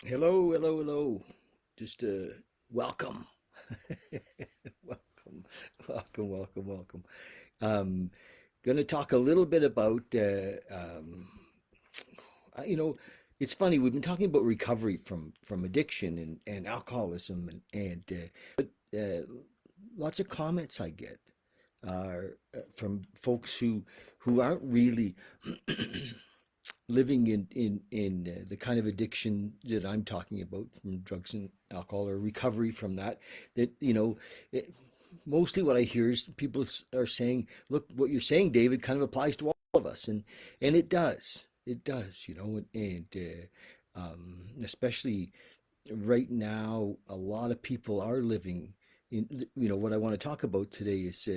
Hello, hello, hello. Just welcome. Welcome, welcome. Um, going to talk a little bit about, you know, it's funny, we've been talking about recovery from addiction and alcoholism but lots of comments I get are from folks who aren't really living in the kind of addiction that I'm talking about from drugs and alcohol or recovery from that. That it, mostly what I hear is people are saying, "Look, what you're saying, David, kind of applies to all of us," and it does. It does, and especially right now, a lot of people are living in. What I want to talk about today is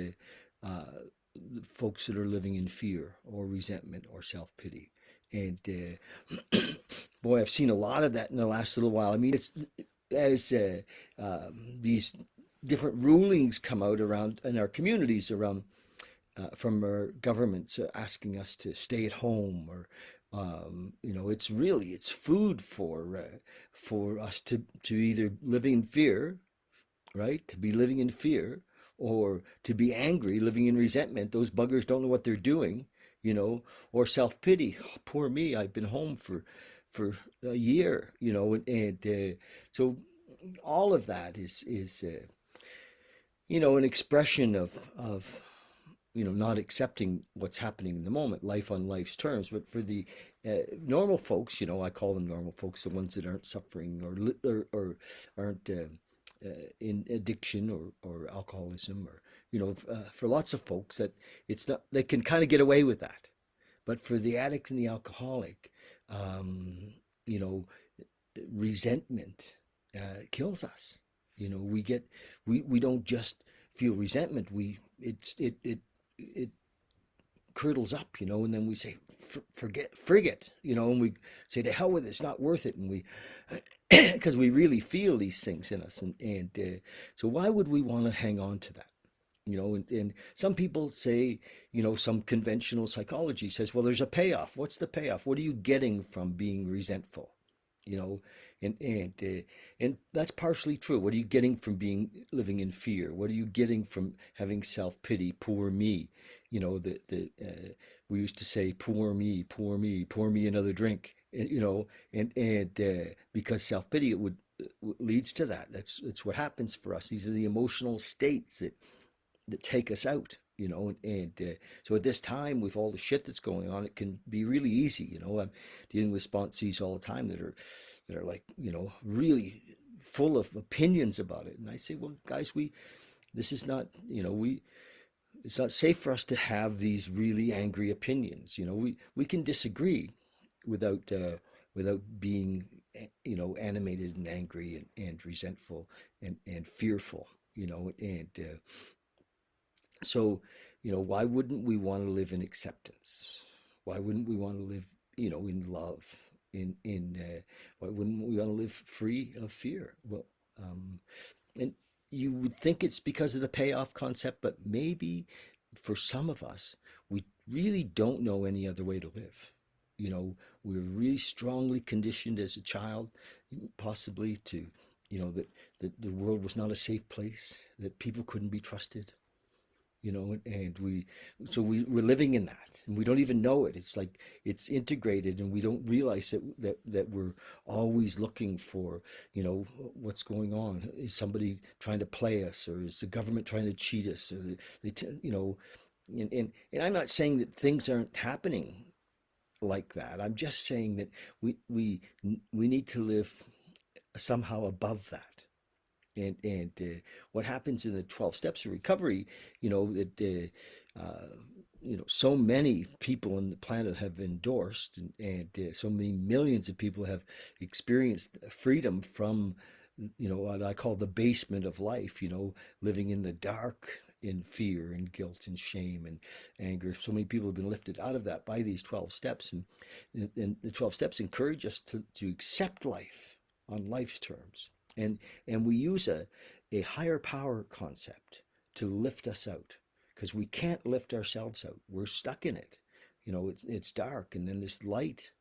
folks that are living in fear or resentment or self pity. And boy, I've seen a lot of that in the last little while. I mean, it's as these different rulings come out around in our communities around from our governments asking us to stay at home or it's food for us to either living in fear, right? To be living in fear or to be angry, living in resentment. Those buggers don't know what they're doing, or self pity. Oh, poor me, I've been home for a year, and so all of that is an expression of not accepting what's happening in the moment, life on life's terms. But for the normal folks, I call them normal folks, the ones that aren't suffering or aren't in addiction or alcoholism, or for lots of folks that it's not, they can kind of get away with that. But for the addict and the alcoholic, um, you know, resentment kills us. We get we don't just feel resentment. It curdles up, and then we say, forget, frigate, and we say, to hell with it, it's not worth it. And we, because we really feel these things in us. And so why would we want to hang on to that? And some people say, some conventional psychology says, well, there's a payoff. What's the payoff? What are you getting from being resentful? You know, and that's partially true. What are you getting from being living in fear? What are you getting from having self pity? Poor me. We used to say, poor me, poor me, pour me another drink. And because self pity it would leads to that. That's what happens for us. These are the emotional states that take us out. And so at this time, with all the shit that's going on, it can be really easy. I'm dealing with sponsees all the time that are like, really full of opinions about it. And I say, well, guys, this is not, it's not safe for us to have these really angry opinions. We can disagree without without being, animated and angry and resentful and fearful. And so, why wouldn't we want to live in acceptance? Why wouldn't we want to live, in love? Why wouldn't we want to live free of fear? Well, and you would think it's because of the payoff concept, but maybe for some of us, we really don't know any other way to live. We were really strongly conditioned as a child, possibly to, that the world was not a safe place, that people couldn't be trusted, and we're living in that, and we don't even know it. It's like it's integrated, and we don't realize that we're always looking for, what's going on. Is somebody trying to play us, or is the government trying to cheat us, or and I'm not saying that things aren't happening like that. I'm just saying that we need to live somehow above that. And what happens in the 12 steps of recovery, that so many people on the planet have endorsed, and so many millions of people have experienced freedom from, what I call the basement of life, living in the dark, in fear and guilt and shame and anger. So many people have been lifted out of that by these 12 steps. And the 12 steps encourage us to accept life on life's terms. And we use a higher power concept to lift us out, because we can't lift ourselves out. We're stuck in it. It's dark, and then this light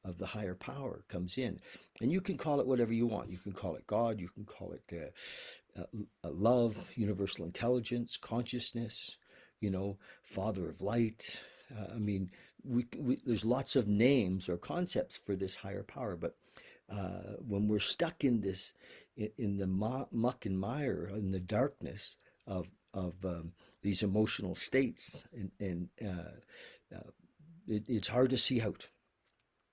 of the higher power comes in. And you can call it whatever you want. You can call it God, you can call it love, universal intelligence, consciousness, Father of light. I mean, there's lots of names or concepts for this higher power, but when we're stuck in this, in the muck and mire, in the darkness of these emotional states, and it's hard to see out.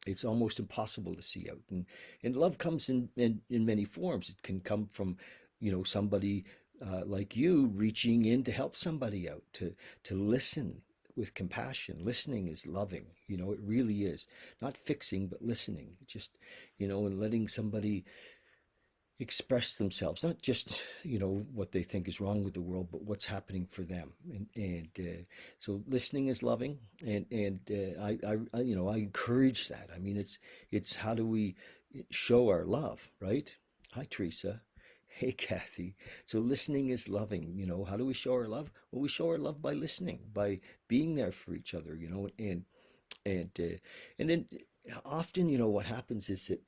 It's almost impossible to see out. And love comes in many forms. It can come from, somebody like you reaching in to help somebody out, to listen with compassion. Listening is loving, it really is. Not fixing, but listening. Just, and letting somebody express themselves, not just what they think is wrong with the world, but what's happening for them. And so listening is loving, and I encourage that. I mean, it's how do we show our love, right? Hi, Teresa. Hey, Kathy. So listening is loving. How do we show our love? Well, we show our love by listening, by being there for each other. And then often, what happens is that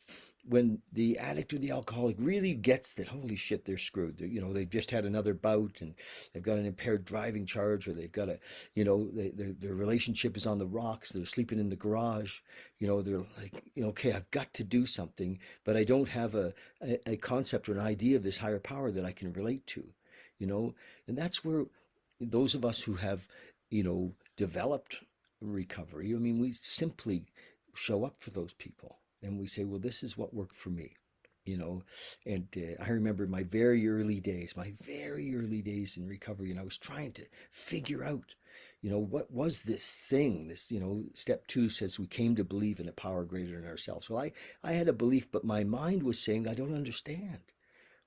when the addict or the alcoholic really gets that, holy shit, they're screwed. They've just had another bout, and they've got an impaired driving charge, or they've got their relationship is on the rocks. They're sleeping in the garage. They're like, okay, I've got to do something, but I don't have a concept or an idea of this higher power that I can relate to. And that's where those of us who have, developed recovery, I mean, we simply show up for those people, and we say, well, this is what worked for me. And I remember my very early days in recovery, and I was trying to figure out, what was this thing? This, step two says we came to believe in a power greater than ourselves. Well, I had a belief, but my mind was saying, I don't understand.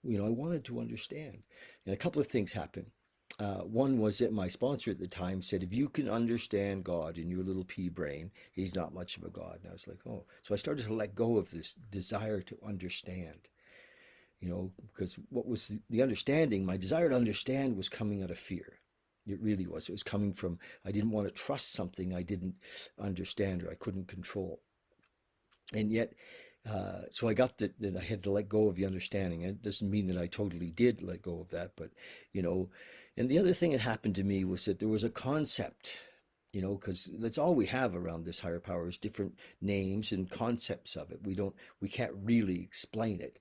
I wanted to understand. And a couple of things happened. One was that my sponsor at the time said, if you can understand God in your little pea brain, he's not much of a God. And I was like, oh. So I started to let go of this desire to understand, because what was the understanding, my desire to understand was coming out of fear. It really was. It was coming from, I didn't want to trust something I didn't understand or I couldn't control. And yet, so I got that I had to let go of the understanding. And it doesn't mean that I totally did let go of that, but, and the other thing that happened to me was that there was a concept, because that's all we have around this higher power is different names and concepts of it. We can't really explain it.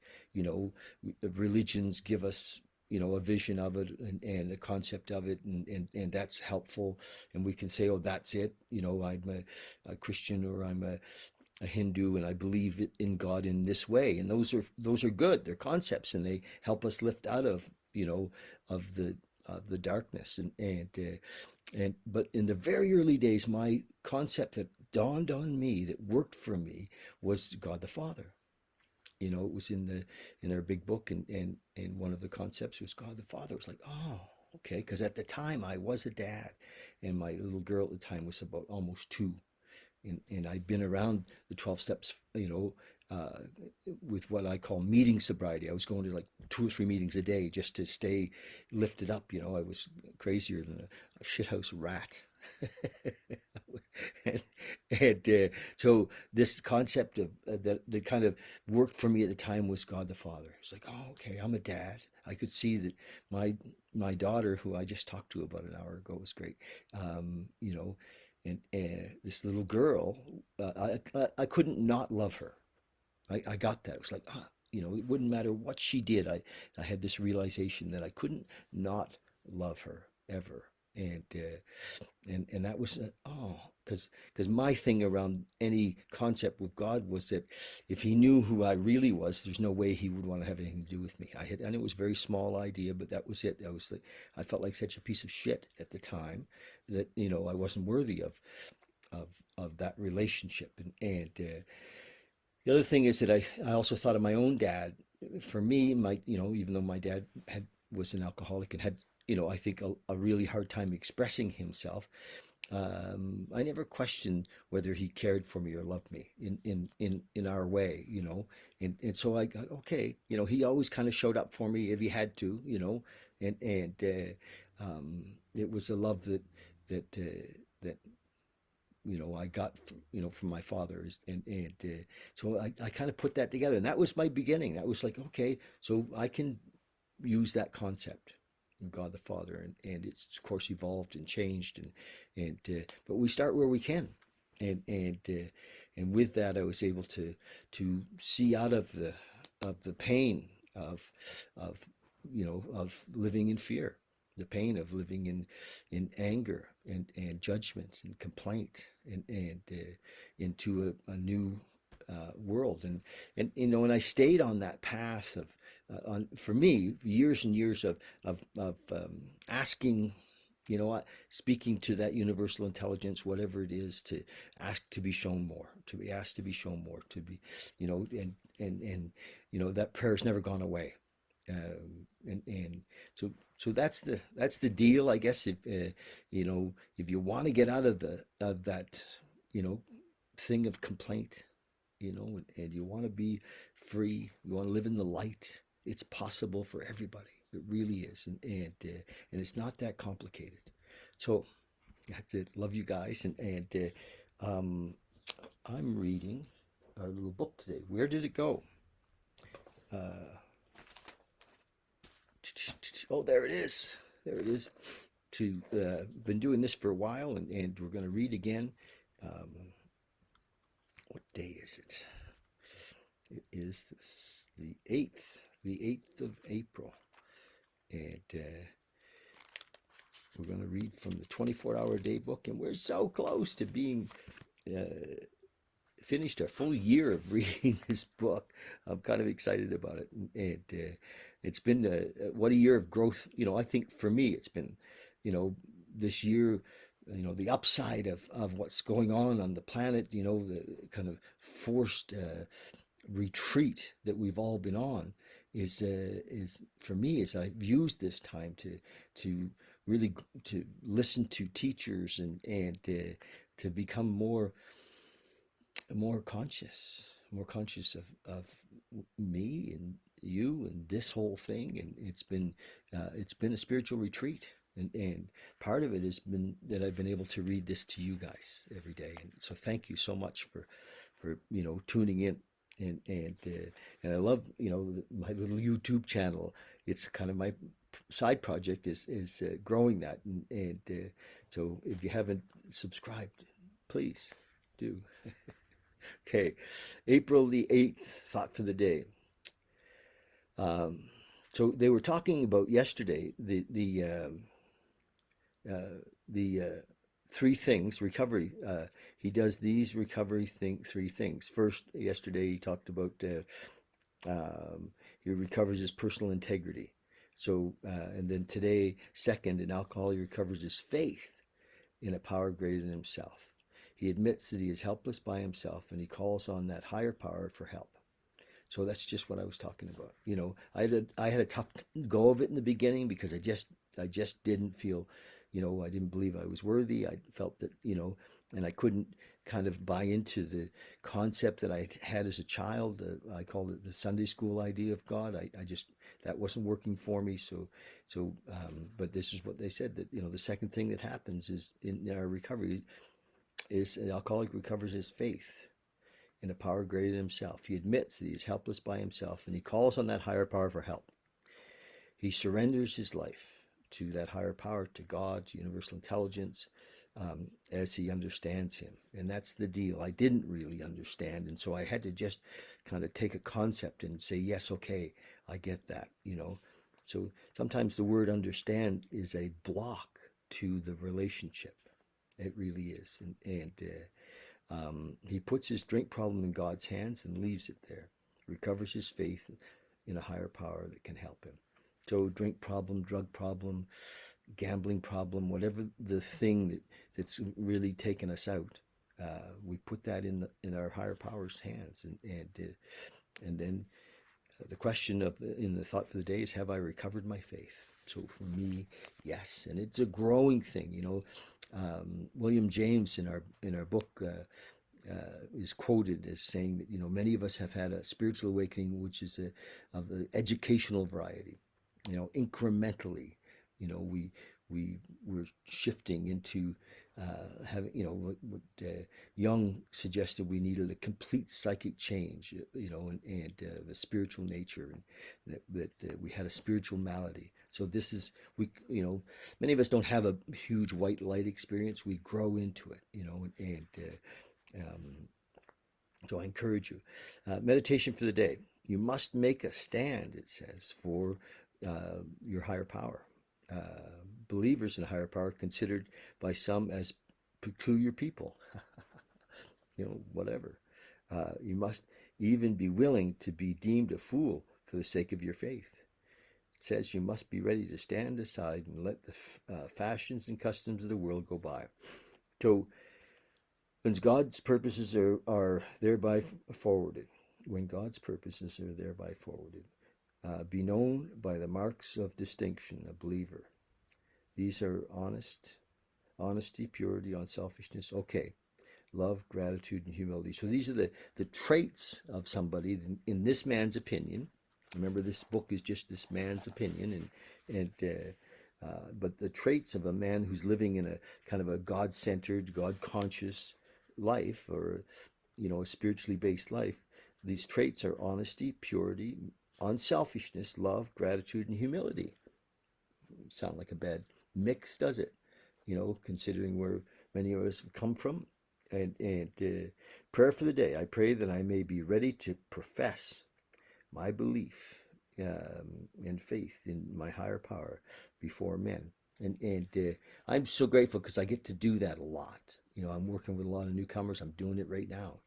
Religions give us, a vision of it and a concept of it, and that's helpful. And we can say, oh, that's it. I'm a Christian, or I'm a Hindu, and I believe in God in this way. And those are good. They're concepts, and they help us lift out of, of the darkness. But in the very early days, my concept that dawned on me, that worked for me, was God the Father. It was in our big book, and one of the concepts was God the Father. It was like, oh, okay, because at the time I was a dad, and my little girl at the time was about almost 2. And I'd been around the 12 steps, with what I call meeting sobriety. I was going to like 2 or 3 meetings a day just to stay lifted up. I was crazier than a shithouse rat. and so this concept of that kind of worked for me at the time was God the Father. It's like, oh, okay, I'm a dad. I could see that my daughter, who I just talked to about an hour ago, was great. And this little girl, I couldn't not love her. I got that. It was like, it wouldn't matter what she did. I had this realization that I couldn't not love her ever. And that was, because my thing around any concept with God was that if he knew who I really was, there's no way he would want to have anything to do with me. And it was a very small idea, but that was it. I felt like such a piece of shit at the time that, I wasn't worthy of that relationship. And the other thing is that I also thought of my own dad. For me, even though my dad was an alcoholic and had, I think a really hard time expressing himself, I never questioned whether he cared for me or loved me in our way, and so I got, okay, he always kind of showed up for me if he had to, and it was a love that I got from my father. And so I kind of put that together, and that was my beginning. That was like, okay, so I can use that concept of God the Father, and it's of course evolved and changed, and but we start where we can, and with that I was able to see out of the pain of of living in fear, the pain of living in anger and judgment and complaint, and into a new world. And and I stayed on that path of for me, years and years of asking, speaking to that universal intelligence, whatever it is, to ask to be shown more, to be asked to be shown more, to be, and that prayer's never gone away. And so that's the deal, I guess. If if you want to get out of that, you know, thing of complaint, and you want to be free, you want to live in the light. It's possible for everybody. It really is, and it's not that complicated. So that's it. Love you guys, and I'm reading our little book today. Where did it go? Uh, oh, there it is. There it is. Been doing this for a while, and we're going to read again. Um, what day is it? It is the 8th of April, and we're going to read from the 24-hour day book, and we're so close to being finished a full year of reading this book. I'm kind of excited about it, and it's been what a year of growth. I think for me it's been, this year, the upside of what's going on the planet, the kind of forced retreat that we've all been on is for me, is I've used this time to really to listen to teachers, and to become more conscious of me and you and this whole thing. And it's been a spiritual retreat, and part of it has been that I've been able to read this to you guys every day. And so thank you so much for tuning in. And I love my little YouTube channel. It's kind of my side project is growing that, and so if you haven't subscribed, please do. Okay, April the 8th, thought for the day. Um, so they were talking about yesterday the three things recovery. He does these three things. First, yesterday he talked about he recovers his personal integrity. So and then today, second, in alcohol, he recovers his faith in a power greater than himself. He admits that he is helpless by himself, and he calls on that higher power for help. So that's just what I was talking about. I had a tough go of it in the beginning, because I just didn't feel, I didn't believe I was worthy. I felt that, and I couldn't kind of buy into the concept that I had as a child. I called it the Sunday school idea of God. I just, that wasn't working for me. But this is what they said, that, the second thing that happens is in our recovery is an alcoholic recovers his faith in a power greater than himself. He admits that he is helpless by himself, and he calls on that higher power for help. He surrenders his life to that higher power, to God, to universal intelligence, as he understands him. And that's the deal. I didn't really understand, and so I had to just kind of take a concept and say, yes, okay, I get that. So sometimes the word understand is a block to the relationship. It really is. And he puts his drink problem in God's hands and leaves it there. Recovers his faith in a higher power that can help him. So drink problem, drug problem, gambling problem, whatever the thing that's really taken us out, we put that in our higher power's hands. And then the question in the thought for the day is, have I recovered my faith? So for me, yes, and it's a growing thing. William James in our book is quoted as saying that many of us have had a spiritual awakening, which is of the educational variety. Incrementally, we we're shifting into having, what Jung suggested, we needed a complete psychic change, and the spiritual nature, and that we had a spiritual malady. So this is, many of us don't have a huge white light experience. We grow into it, and so I encourage you. Meditation for the day. You must make a stand, it says, for your higher power. Believers in higher power considered by some as peculiar people, whatever. You must even be willing to be deemed a fool for the sake of your faith. It says you must be ready to stand aside and let the fashions and customs of the world go by. So when God's purposes are thereby forwarded, when God's purposes are thereby forwarded, be known by the marks of distinction, a believer. These are honesty, purity, unselfishness. Okay, love, gratitude, and humility. So these are the traits of somebody in this man's opinion. Remember, this book is just this man's opinion, but the traits of a man who's living in a kind of a God-centered, God-conscious life, or a spiritually based life. These traits are honesty, purity, unselfishness, love, gratitude, and humility. Sound like a bad mix, does it? Considering where many of us have come from. And prayer for the day. I pray that I may be ready to profess my belief and faith in my higher power before men. And I'm so grateful because I get to do that a lot. I'm working with a lot of newcomers. I'm doing it right now.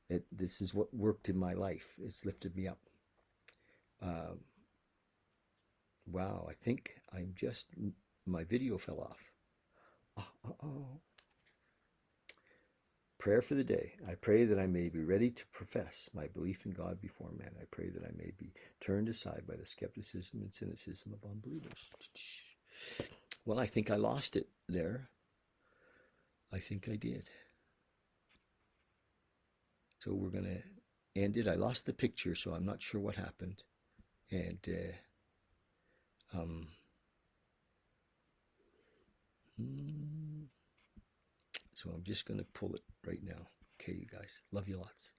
That this is what worked in my life. It's lifted me up. Uh, wow, I think my video fell off. Oh. Prayer for the day. I pray that I may be ready to profess my belief in God before men. I pray that I may be turned aside by the skepticism and cynicism of unbelievers. Well, I think I lost it there. I think I did. So we're going to end it. I lost the picture, so I'm not sure what happened. And so I'm just going to pull it right now. Okay, you guys. Love you lots.